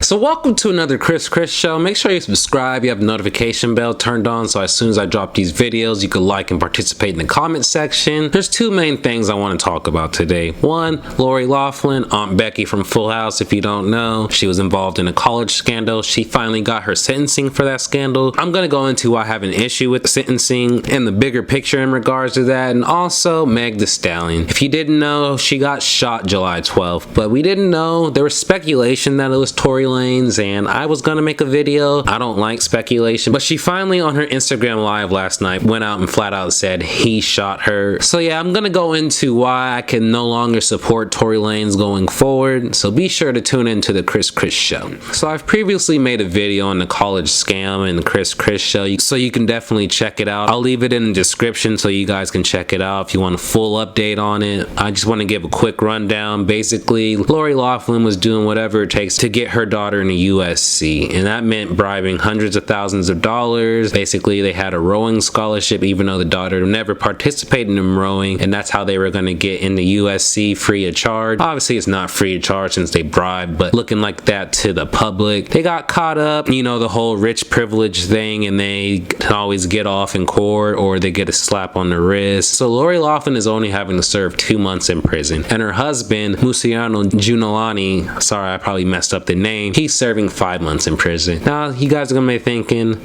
So welcome to another Chris Show. Make sure you subscribe, you have the notification bell turned on so as soon as I drop these videos you can like and participate in the comment section. There's two main things I want to talk about today. One, Lori Loughlin, Aunt Becky from Full House. If you don't know, she was involved in a college scandal. She finally got her sentencing for that scandal. I'm going to go into why I have an issue with the sentencing and the bigger picture in regards to that, and also Meg Thee Stallion. If you didn't know, she got shot July 12th, but we didn't know. There was speculation that it was Tory Lanez, and I was gonna make a video. I don't like speculation, but she finally on her Instagram live last night went out and flat out said he shot her. So yeah, I'm gonna go into why I can no longer support Tory Lanez going forward, so be sure to tune into the Chris Show. So I've previously made a video on the college scam and the Chris Show, so you can definitely check it out. I'll leave it in the description so you guys can check it out if you want a full update on it. I just want to give a quick rundown. Basically, Lori Loughlin was doing whatever it takes to get her daughter in a USC, and that meant bribing hundreds of thousands of dollars. Basically, they had a rowing scholarship even though the daughter never participated in rowing, and that's how they were going to get into USC free of charge. Obviously, it's not free of charge since they bribed, but looking like that to the public. They got caught up, you know, the whole rich privilege thing, and they can always get off in court or they get a slap on the wrist. So Lori Loughlin is only having to serve 2 months in prison, and her husband, Musiano Giuliani, sorry I probably messed up the name, he's serving 5 months in prison. Now you guys are gonna be thinking,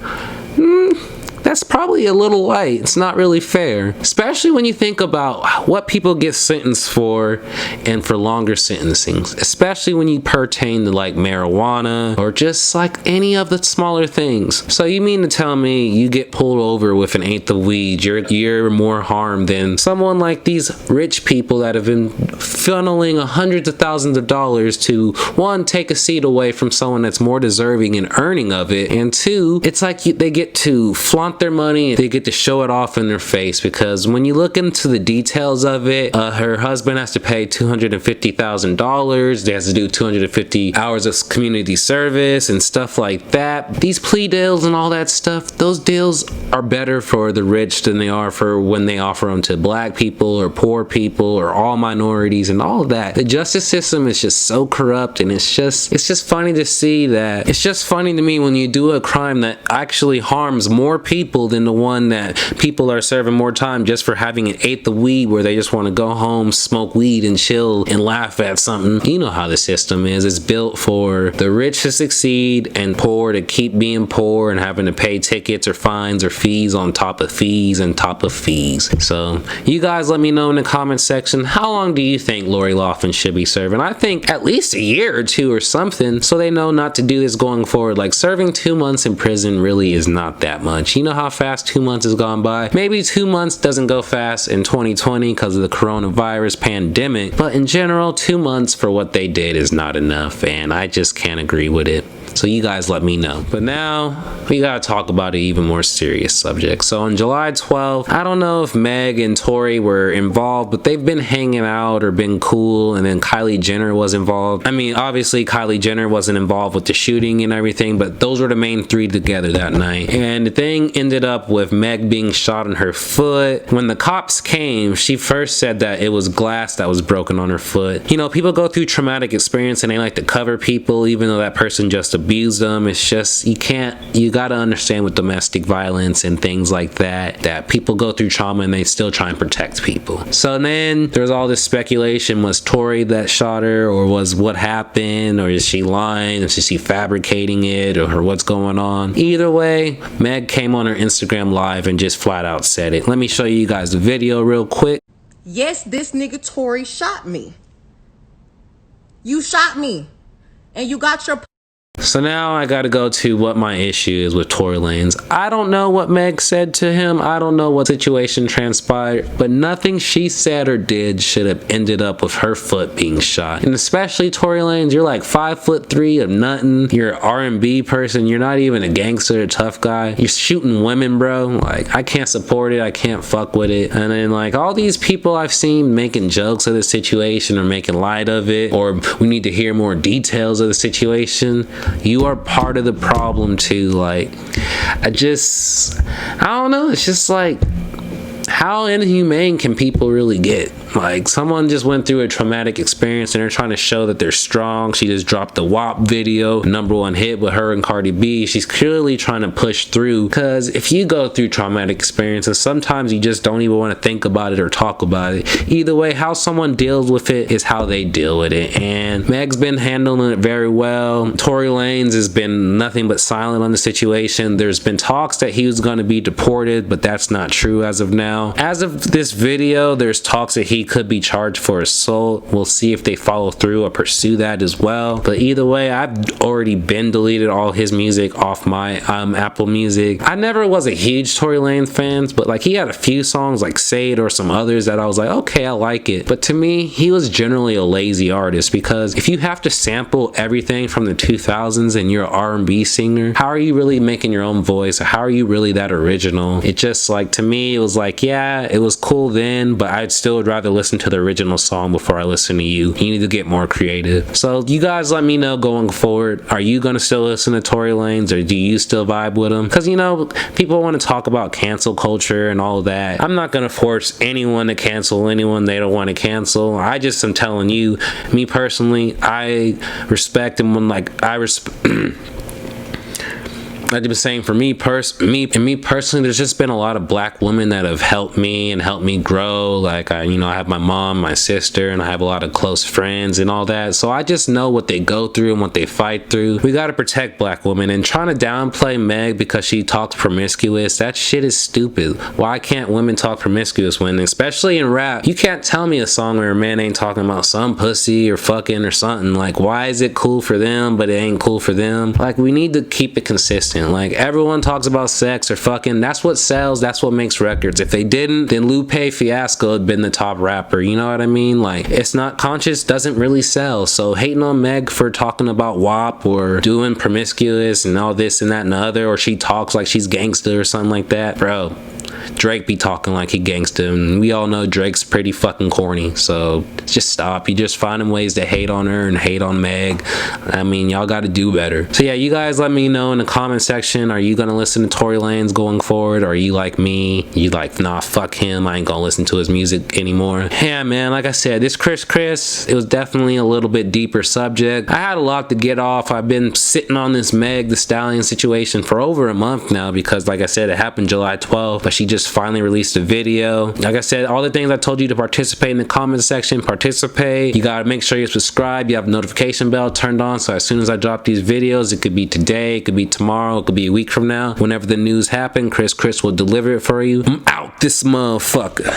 that's probably a little light. It's not really fair, especially when you think about what people get sentenced for and for longer sentencing, especially when you pertain to like marijuana or just like any of the smaller things. So you mean to tell me you get pulled over with an eighth of weed, you're more harm than someone like these rich people that have been funneling hundreds of thousands of dollars to, one, take a seat away from someone that's more deserving and earning of it, and two, it's like they get to flaunt their money and they get to show it off in their face. Because when you look into the details of it, her husband has to pay $250,000. They has to do 250 hours of community service and stuff like that. These plea deals and all that stuff, those deals are better for the rich than they are for when they offer them to black people or poor people or all minorities and all of that. The justice system is just so corrupt, and it's just funny to see that. It's just funny to me when you do a crime that actually harms more people than the one that people are serving more time just for having an eighth of weed, where they just want to go home, smoke weed and chill and laugh at something. You know how the system is. It's built for the rich to succeed and poor to keep being poor and having to pay tickets or fines or fees on top of fees and top of fees. So you guys let me know in the comment section, how long do you think Lori Loughlin should be serving? I think at least a year or two or something, so they know not to do this going forward. Like, serving 2 months in prison really is not that much. You know how fast 2 months has gone by? Maybe 2 months doesn't go fast in 2020 because of the coronavirus pandemic, but in general, 2 months for what they did is not enough, and I just can't agree with it. So you guys let me know. But now we gotta talk about an even more serious subject. So on July 12th, I don't know if Meg and Tory were involved, but they've been hanging out or been cool, and then Kylie Jenner was involved. I mean, obviously Kylie Jenner wasn't involved with the shooting and everything, but those were the main three together that night. And the thing ended up with Meg being shot in her foot. When the cops came, she first said that it was glass that was broken on her foot. You know, people go through traumatic experience and they like to cover people even though that person just abuse them. It's just, you gotta understand with domestic violence and things like that people go through trauma and they still try and protect people. So then there's all this speculation, was Tory that shot her, or was what happened, or is she lying, is she fabricating it, or what's going on? Either way, Meg came on her Instagram live and just flat out said it. Let me show you guys the video real quick. Yes, this nigga Tory shot me. You shot me, and you got your... So now I gotta go to what my issue is with Tory Lanez. I don't know what Meg said to him. I don't know what situation transpired, but nothing she said or did should have ended up with her foot being shot. And especially Tory Lanez, you're like 5'3" of nothing. You're an R&B person. You're not even a gangster, a tough guy. You're shooting women, bro. Like, I can't support it. I can't fuck with it. And then like all these people I've seen making jokes of the situation or making light of it, or we need to hear more details of the situation. You are part of the problem too. Like, I don't know, it's just like, how inhumane can people really get? Like, someone just went through a traumatic experience and they're trying to show that they're strong. She just dropped the WAP video, #1 hit with her and Cardi B. She's clearly trying to push through, because if you go through traumatic experiences, sometimes you just don't even want to think about it or talk about it. Either way, how someone deals with it is how they deal with it, and Meg's been handling it very well. Tory Lanez has been nothing but silent on the situation. There's been talks that he was going to be deported, but that's not true as of now. As of this video, there's talks that he could be charged for assault. We'll see if they follow through or pursue that as well. But either way, I've already been deleted all his music off my Apple Music. I never was a huge Tory Lanez fan, but like, he had a few songs like Say It or some others that I was like, okay, I like it. But to me, he was generally a lazy artist, because if you have to sample everything from the 2000s and you're an R&B singer, how are you really making your own voice? How are you really that original? It just, like, to me, it was like, yeah, it was cool then, but I'd still rather listen to the original song before I listen to you. You need to get more creative. So you guys let me know going forward. Are you gonna still listen to Tory Lanez, or do you still vibe with him? Because, you know, people want to talk about cancel culture and all of that. I'm not gonna force anyone to cancel anyone they don't want to cancel. I just am telling you, me personally, I respect him when, like, I've been saying, for me personally, there's just been a lot of black women that have helped me and helped me grow. Like, I have my mom, my sister, and I have a lot of close friends and all that. So I just know what they go through and what they fight through. We got to protect black women, and trying to downplay Meg because she talks promiscuous, that shit is stupid. Why can't women talk promiscuous when, especially in rap, you can't tell me a song where a man ain't talking about some pussy or fucking or something. Like, why is it cool for them, but it ain't cool for them? Like, we need to keep it consistent. Like, everyone talks about sex or fucking. That's what sells. That's what makes records. If they didn't, then Lupe Fiasco had been the top rapper. You know what I mean? Like, it's not conscious, doesn't really sell. So hating on Meg for talking about WAP or doing promiscuous and all this and that and the other, or she talks like she's gangsta or something like that, bro. Drake be talking like he gangsta, and we all know Drake's pretty fucking corny. So just stop. You just finding ways to hate on her and hate on Meg. I mean, y'all got to do better. So yeah, you guys let me know in the comment section. Are you gonna listen to Tory Lanez going forward? Or are you like me? You like, nah, fuck him, I ain't gonna listen to his music anymore? Yeah, man, like I said, this Chris, it was definitely a little bit deeper subject. I had a lot to get off. I've been sitting on this Meg Thee Stallion situation for over a month now, because like I said, it happened July 12th, but she just finally released a video. Like I said, all the things I told you to participate in the comment section, participate. You gotta make sure you subscribe. You have a notification bell turned on, so as soon as I drop these videos, it could be today, it could be tomorrow, it could be a week from now, whenever the news happen, Chris will deliver it for you. I'm out this motherfucker.